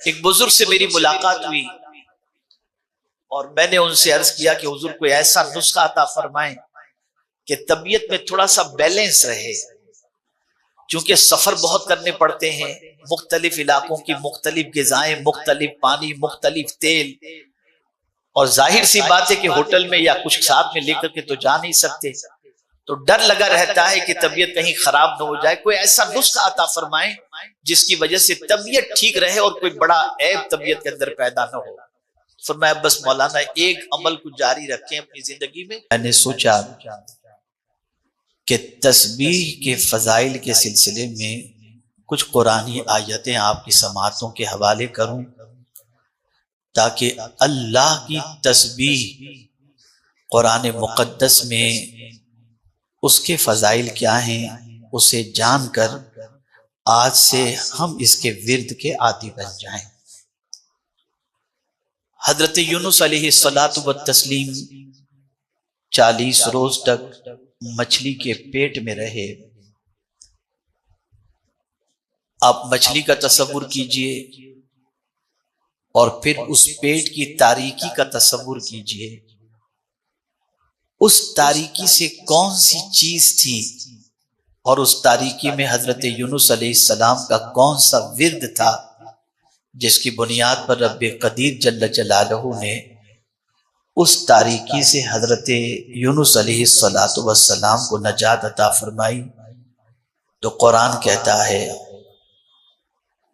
ایک بزرگ سے میری ملاقات ہوئی اور میں نے ان سے عرض کیا کہ حضور کوئی ایسا نسخہ عطا فرمائیں کہ طبیعت میں تھوڑا سا بیلنس رہے، چونکہ سفر بہت کرنے پڑتے ہیں، مختلف علاقوں کی مختلف غذائیں، مختلف پانی، مختلف تیل، اور ظاہر سی بات ہے کہ ہوٹل میں یا کچھ ساتھ میں لے کر کے تو جا نہیں سکتے، تو ڈر لگا رہتا ہے کہ طبیعت کہیں خراب نہ ہو جائے، کوئی ایسا نسخہ عطا فرمائیں جس کی وجہ سے طبیعت ٹھیک رہے اور کوئی بڑا عیب طبیعت کے اندر پیدا نہ ہو۔ فرمایا بس مولانا ایک عمل کو جاری رکھیں اپنی زندگی میں۔ میں نے سوچا کہ تسبیح کے فضائل کے سلسلے میں کچھ قرآنی آیتیں آپ کی سماعتوں کے حوالے کروں تاکہ اللہ کی تسبیح قرآن مقدس میں اس کے فضائل کیا ہیں اسے جان کر آج سے ہم اس کے ورد کے عادی بن جائیں۔ حضرت یونس علیہ الصلاۃ والتسلیم 40 روز تک مچھلی کے پیٹ میں رہے۔ آپ مچھلی کا تصور کیجئے اور پھر اس پیٹ کی تاریکی کا تصور کیجئے، اس تاریکی سے کون سی چیز تھی اور اس تاریکی میں حضرت یونس علیہ السلام کا کون سا ورد تھا جس کی بنیاد پر رب قدیر جل جلالہ نے اس تاریکی سے حضرت یونس علیہ السلام کو نجات عطا فرمائی۔ تو قرآن کہتا ہے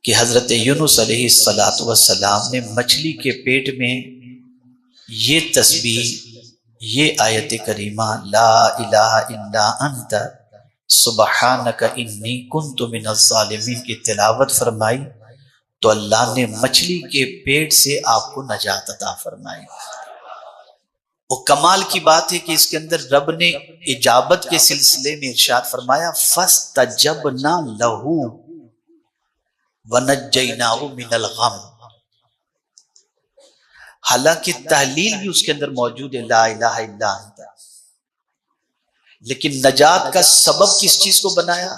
کہ حضرت یونس علیہ السلام نے مچھلی کے پیٹ میں یہ تسبیح، یہ آیت کریمہ لا الہ الا انت سبحانک انی کنت من الظالمین کی تلاوت فرمائی، تو اللہ نے مچھلی کے پیٹ سے آپ کو نجات عطا فرمائی۔ وہ کمال کی بات ہے کہ اس کے اندر رب نے اجابت کے سلسلے میں ارشاد فرمایا فاستجبنا لہ وَنَجَّيْنَاهُ مِنَ الْغَمِّ، حالانکہ تحلیل بھی اس کے اندر موجود ہے لا الہ الا انت، لیکن نجات کا سبب کس چیز کو بنایا؟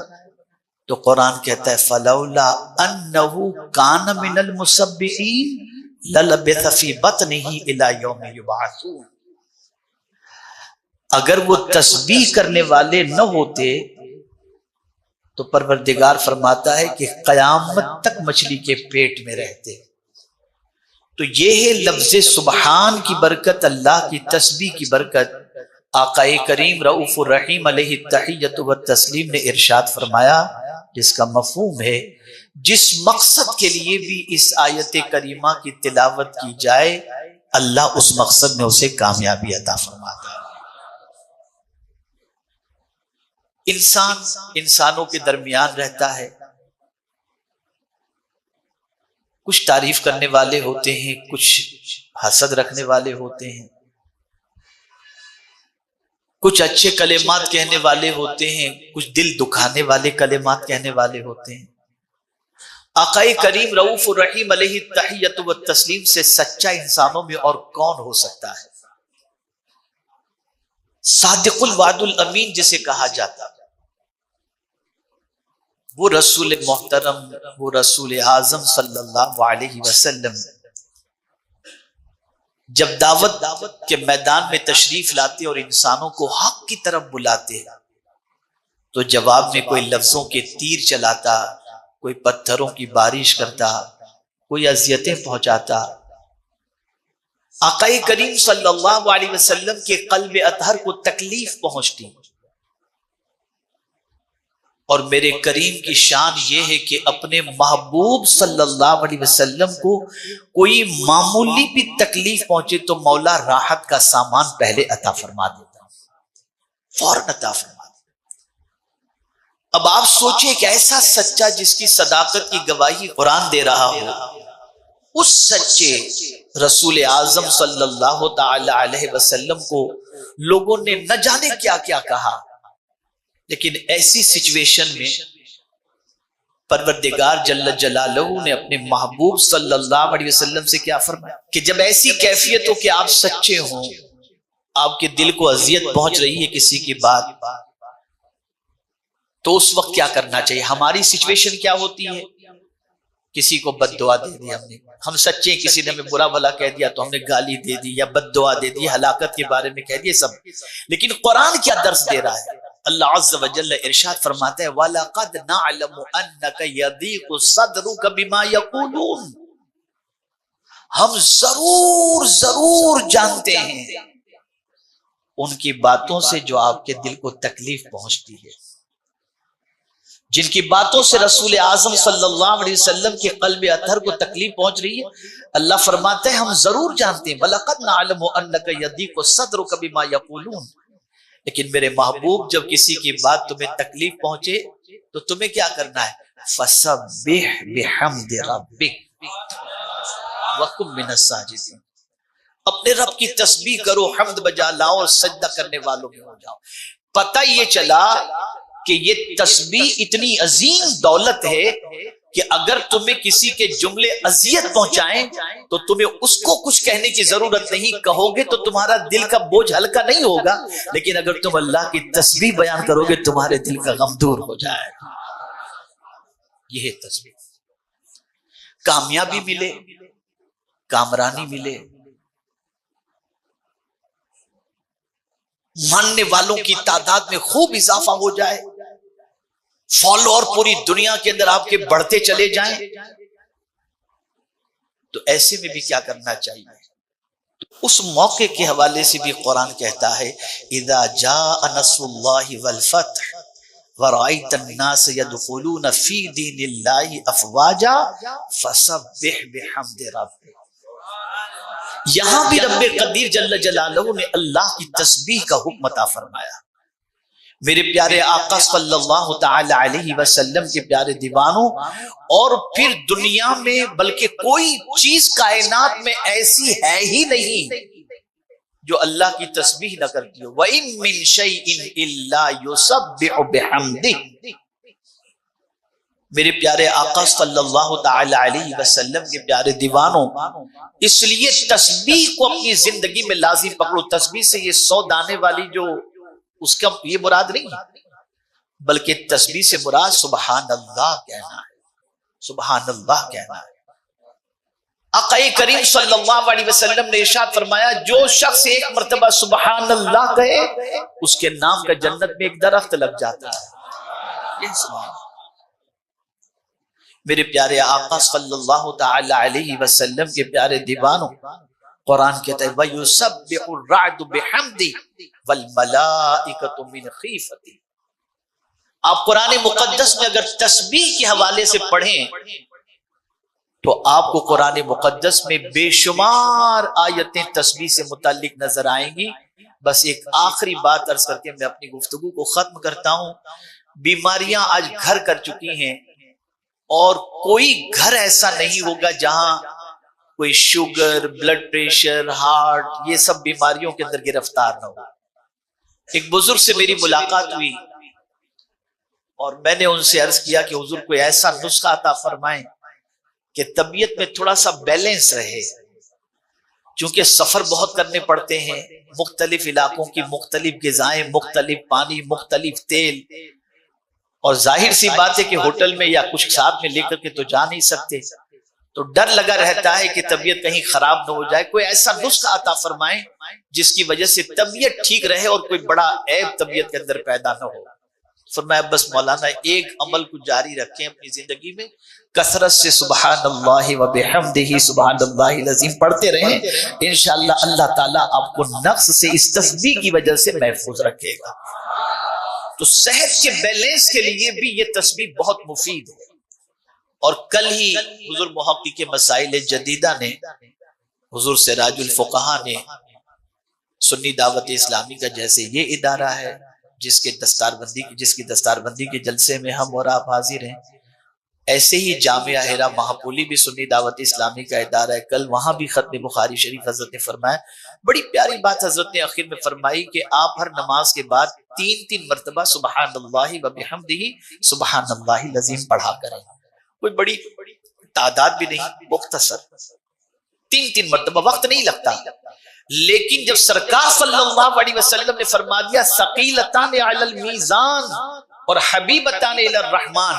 تو قرآن کہتا ہے فَلَوْلَا أَنَّهُ كَانَ مِنَ الْمُسَبِّحِينَ لَلَبِثَ فِي بَطْنِهِ إِلَى يَوْمِ يُبْعَثُونَ، اگر وہ تسبیح کرنے والے نہ ہوتے تو پروردگار فرماتا ہے کہ قیامت تک مچھلی کے پیٹ میں رہتے۔ تو یہ ہے لفظ سبحان کی برکت، اللہ کی تسبیح کی برکت۔ آقا کریم رؤوف الرحیم علیہ التحیۃ والتسلیم نے ارشاد فرمایا، جس کا مفہوم ہے جس مقصد کے لیے بھی اس آیت کریمہ کی تلاوت کی جائے اللہ اس مقصد میں اسے کامیابی عطا فرماتا ہے۔ انسان انسانوں کے درمیان رہتا ہے، کچھ تعریف کرنے والے ہوتے ہیں، کچھ حسد رکھنے والے ہوتے ہیں، کچھ اچھے کلمات کہنے والے ہوتے ہیں، کچھ دل دکھانے والے کلمات کہنے والے ہوتے ہیں۔ آقا کریم رؤوف الرحیم علیہ التحیۃ والتسلیم سے سچا انسانوں میں اور کون ہو سکتا ہے؟ صادق الوعد الامین جسے کہا جاتا، وہ رسول محترم، وہ رسول اعظم صلی اللہ علیہ وسلم جب دعوت کے میدان میں تشریف لاتے اور انسانوں کو حق کی طرف بلاتے تو جواب میں کوئی لفظوں کے تیر چلاتا، کوئی پتھروں کی بارش کرتا، کوئی اذیتیں پہنچاتا۔ آقا کریم صلی اللہ علیہ وسلم کے قلب اطہر کو تکلیف پہنچتی، اور میرے کریم کی شان یہ ہے کہ اپنے محبوب صلی اللہ علیہ وسلم کو کوئی معمولی بھی تکلیف پہنچے تو مولا راحت کا سامان پہلے عطا فرما دیتا، فوراً عطا فرما دیتا۔ اب آپ سوچیں کہ ایسا سچا جس کی صداقت کی گواہی قرآن دے رہا ہو، اس سچے رسول اعظم صلی اللہ تعالی علیہ وسلم کو لوگوں نے نہ جانے کیا کیا کہا، لیکن ایسی سچویشن میں پروردگار جل جلالہ نے اپنے محبوب صلی اللہ علیہ وسلم سے کیا فرمایا کہ جب ایسی کیفیت ہو کہ آپ سچے ہوں، آپ کے دل کو اذیت پہنچ رہی ہے کسی کی بات، تو اس وقت کیا کرنا چاہیے؟ ہماری سچویشن کیا ہوتی ہے کسی کو بد دعا دے دی ہم سچے ہیں، کسی نے ہمیں برا بھلا کہہ دیا تو ہم نے گالی دے دی یا بد دعا دے دی، ہلاکت کے بارے میں کہہ دیا سب. لیکن قرآن کیا درس دے رہا ہے؟ اللہ عز و جل ارشاد فرماتا ہے وَلَقَدْ نَعْلَمُ أَنَّكَ يَضِيقُ صَدْرُكَ بِمَا يَقُولُونَ، ہم ضرور جانتے ہیں ان کی باتوں سے جو آپ کے دل کو تکلیف پہنچتی ہے، جن کی باتوں سے رسول اعظم صلی اللہ علیہ وسلم کے قلب اطہر کو تکلیف پہنچ رہی ہے. اللہ فرماتے ہیں ہم ضرور جانتے ہیں وَلَقَدْ نَعْلَمُ أَنَّكَ يَضِيقُ صَدْرُكَ بِمَا يَقُولُونَ، لیکن میرے محبوب جب کسی کی بات تمہیں تکلیف پہنچے تو تمہیں کیا کرنا ہے؟ فَسَبِّحْ بِحَمْدِ رَبِّكَ وَكُن مِّنَ السَّاجِدِينَ، اپنے رب کی تسبیح کرو، حمد بجا لاؤ اور سجدہ کرنے والوں میں ہو جاؤ. پتہ یہ چلا کہ یہ تسبیح اتنی عظیم دولت ہے کہ اگر تمہیں کسی کے جملے اذیت پہنچائیں تو تمہیں اس کو کچھ کہنے کی ضرورت نہیں، کہو گے تو تمہارا دل کا بوجھ ہلکا نہیں ہوگا، لیکن اگر تم اللہ کی تسبیح بیان کرو گے تمہارے دل کا غم دور ہو جائے گا. یہ تسبیح، کامیابی ملے، کامرانی ملے، ماننے والوں کی تعداد میں خوب اضافہ ہو جائے، فالوور پوری دنیا کے اندر آپ کے بڑھتے چلے جائیں، تو ایسے میں بھی کیا کرنا چاہیے؟ اس موقع کے حوالے سے بھی قرآن کہتا ہے اذا جاء نصر اللہ والفتح ورأيت الناس يدخلون في دين الله افواجا فسبح بحمد ربك. یہاں بھی رب قدیر جل جلالہ نے اللہ کی تسبیح کا حکم عطا فرمایا. میرے پیارے آقا صلی اللہ تعالی علیہ وسلم کے پیارے دیوانوں، اور پھر دنیا میں بلکہ کوئی چیز کائنات میں ایسی ہے ہی نہیں جو اللہ کی تسبیح نہ کرتی ہو. وَإِن مِّن شَيْءٍ إِلَّا يُسَبِّحُ بِحَمْدِهِ. میرے پیارے آقا صلی اللہ تعالی علیہ وسلم کے پیارے دیوانوں، اس لیے تسبیح کو اپنی زندگی میں لازم پکڑو. تسبیح سے یہ 100 دانے والی جو اس کا یہ مراد نہیں ہے، بلکہ تسبیح سے مراد سبحان اللہ کہنا ہے، سبحان اللہ کہنا ہے. آقا کریم صلی اللہ علیہ وسلم نے ارشاد فرمایا جو شخص ایک مرتبہ سبحان اللہ کہے اس کے نام کا جنت میں ایک درخت لگ جاتا ہے. یہ سبحان اللہ. میرے پیارے آقا صلی اللہ تعالی علیہ وسلم کے پیارے دیوانوں، قرآن کہتا ہے وَيُسَبِّحُ الرَّعْدُ بِحَمْدِهِ وَالْمَلَائِكَةُ مِنْ خِيفَتِهِ. آپ قرآن مقدس میں اگر تسبیح کے حوالے سے پڑھیں تو آپ کو قرآن مقدس میں بے شمار آیتیں تسبیح سے متعلق نظر آئیں گی. بس ایک آخری بات عرض کر کے میں اپنی گفتگو کو ختم کرتا ہوں. بیماریاں آج گھر کر چکی ہیں، اور کوئی گھر ایسا نہیں ہوگا جہاں کوئی شوگر، بلڈ پریشر، ہارٹ، یہ سب بیماریوں کے اندر گرفتار نہ ہو. ایک بزرگ سے میری ملاقات ہوئی اور میں نے ان سے عرض کیا کہ حضور کوئی ایسا نسخہ عطا فرمائیں کہ طبیعت میں تھوڑا سا بیلنس رہے، چونکہ سفر بہت کرنے پڑتے ہیں، مختلف علاقوں کی مختلف غذائیں، مختلف پانی، مختلف تیل، اور ظاہر سی بات ہے کہ ہوٹل میں یا کچھ ساتھ میں لے کر کے تو جا نہیں سکتے، تو ڈر لگا رہتا ہے کہ طبیعت کہیں خراب نہ ہو جائے. کوئی ایسا نسخہ عطا فرمائیں جس کی وجہ سے طبیعت ٹھیک رہے اور کوئی بڑا عیب طبیعت کے اندر پیدا نہ ہو. فرمایا بس مولانا ایک عمل کو جاری رکھیں اپنی زندگی میں، کثرت سے سبحان اللہ و بحمدہ سبحان اللہ العظیم پڑھتے رہیں، انشاءاللہ اللہ تعالیٰ آپ کو نقص سے اس تسبیح کی وجہ سے محفوظ رکھے گا. تو صحت کے بیلنس کے لیے بھی یہ تسبیح بہت مفید ہے. اور کل ہی حضور محقق مسائل جدیدہ نے، حضور سراج الفقہا نے، سنی دعوت اسلامی کا جیسے یہ ادارہ ہے جس کی دستار بندی کے جلسے میں ہم اور آپ حاضر ہیں، ایسے ہی جامعہ ہرا مہاپولی بھی سنی دعوت اسلامی کا ادارہ ہے. کل وہاں بھی ختم بخاری شریف حضرت نے فرمایا. بڑی پیاری بات حضرت نے آخر میں فرمائی کہ آپ ہر نماز کے بعد 3 مرتبہ سبحان اللہ و بحمدہ سبحان اللہ العظیم پڑھا کریں. کوئی بڑی تعداد بھی نہیں، مختصر 3 مرتبہ، وقت نہیں لگتا. لیکن جب سرکار صلی اللہ علیہ وسلم نے فرما دیا ثقیلتان علی المیزان، اور حبیبتان الی الرحمن،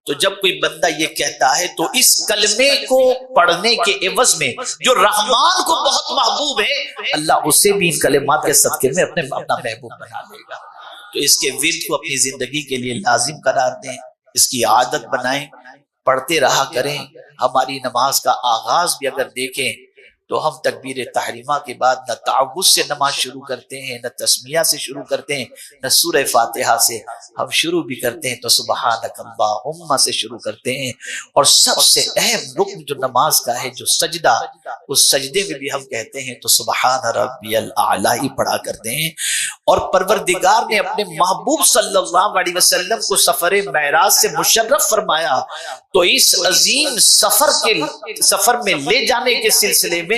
تو جب کوئی بندہ یہ کہتا ہے تو اس کلمے کو پڑھنے کے عوض میں جو رحمان کو بہت محبوب ہے، اللہ اسے بھی ان کلمات کے صدقے میں اپنا محبوب بنا لے گا۔ تو اس کے ورد کو اپنی زندگی کے لیے لازم قرار دیں، اس کی عادت بنائیں، پڑھتے رہا کریں۔ ہماری نماز کا آغاز بھی اگر دیکھیں تو ہم تکبیر تحریمہ کے بعد نہ تعوذ سے نماز شروع کرتے ہیں، نہ تسمیہ سے شروع کرتے ہیں، نہ سورہ فاتحہ سے، ہم شروع بھی کرتے ہیں تو سبحانک اللہم سے شروع کرتے ہیں۔ اور سب سے اہم رکن جو نماز کا ہے، جو سجدہ، اس سجدے میں بھی ہم کہتے ہیں تو سبحان ربی الاعلی ہی پڑھا کرتے ہیں۔ اور پروردگار نے اپنے محبوب صلی اللہ علیہ وسلم کو سفر معراج سے مشرف فرمایا، تو اس عظیم سفر میں لے جانے کے سلسلے میں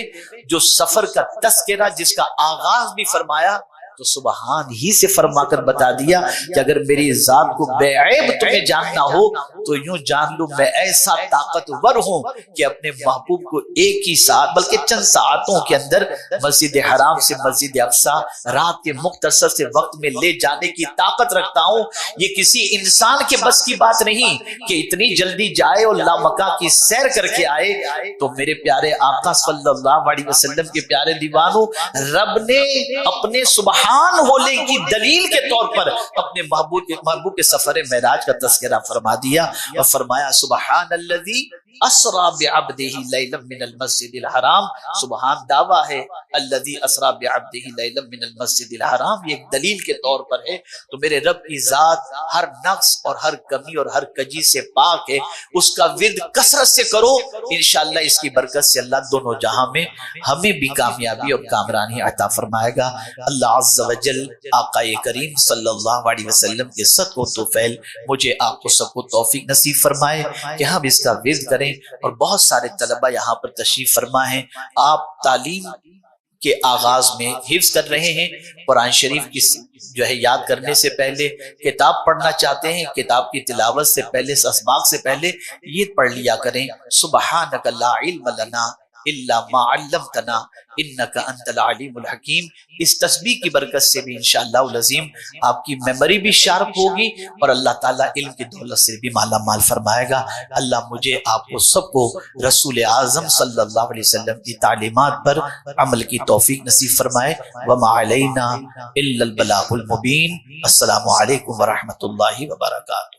جو سفر کا تذکرہ، جس کا آغاز بھی فرمایا تو سبحان ہی سے فرما کر بتا دیا کہ اگر میری ذات کو بے عیب تمہیں جاننا ہو تو یوں جان لو میں ایسا طاقتور ہوں کہ اپنے محبوب کو ایک ہی ساتھ بلکہ چند ساعتوں کے اندر مسجد حرام سے مسجد اقصی رات کے مختصر سے وقت میں لے جانے کی طاقت رکھتا ہوں۔ یہ کسی انسان کے بس کی بات نہیں کہ اتنی جلدی جائے اور لامکاں کی سیر کر کے آئے۔ تو میرے پیارے آقا صلی اللہ علیہ وسلم کے پیارے دیوانوں، رب نے اپنے سبحان ہونے کی دلیل کے طور پر اپنے محبوب کے سفر معراج کا تذکرہ فرما دیا اور فرمایا سبحان الذی اسرا بعبدہ لیلا من المسجد الحرام۔ سبحان دعویٰ ہے، الذی اسرا بعبدہ لیلا من المسجد الحرام، یہ ایک دلیل کے طور پر ہے۔ تو میرے رب کی ذات ہر نقص اور ہر کمی اور ہر کجی سے پاک ہے، اس کا ورد کثرت سے کرو، انشاءاللہ اس کی برکت سے اللہ دونوں جہاں میں ہمیں بھی کامیابی اور کامرانی عطا فرمائے گا۔ اللہ عز و جل آقا کریم صلی اللہ علیہ وسلم کے صدق و توفیل مجھے آپ کو سب کو توفیق نصیب فرمائے کہ ہم اس کا ورد کریں۔ اور بہت سارے طلبہ یہاں پر تشریف فرما ہیں، آپ تعلیم کے آغاز میں حفظ کر رہے ہیں، قرآن شریف کی جو ہے یاد کرنے سے پہلے کتاب پڑھنا چاہتے ہیں، کتاب کی تلاوت سے پہلے، اسباق سے پہلے یہ پڑھ لیا کریں سبحانک لا علم لنا الا ما علمتنا انک انت العلیم الحکیم۔ اس تسبیح کی برکت سے بھی انشاءاللہ العظیم آپ کی میموری بھی شارپ ہوگی اور اللہ تعالیٰ علم کی دولت سے بھی مالا مال فرمائے گا۔ اللہ مجھے آپ کو سب کو رسول اعظم صلی اللہ علیہ وسلم کی تعلیمات پر عمل کی توفیق نصیب فرمائے۔ وما علینا الا البلاغ المبین۔ السلام علیکم ورحمۃ اللہ وبرکاتہ۔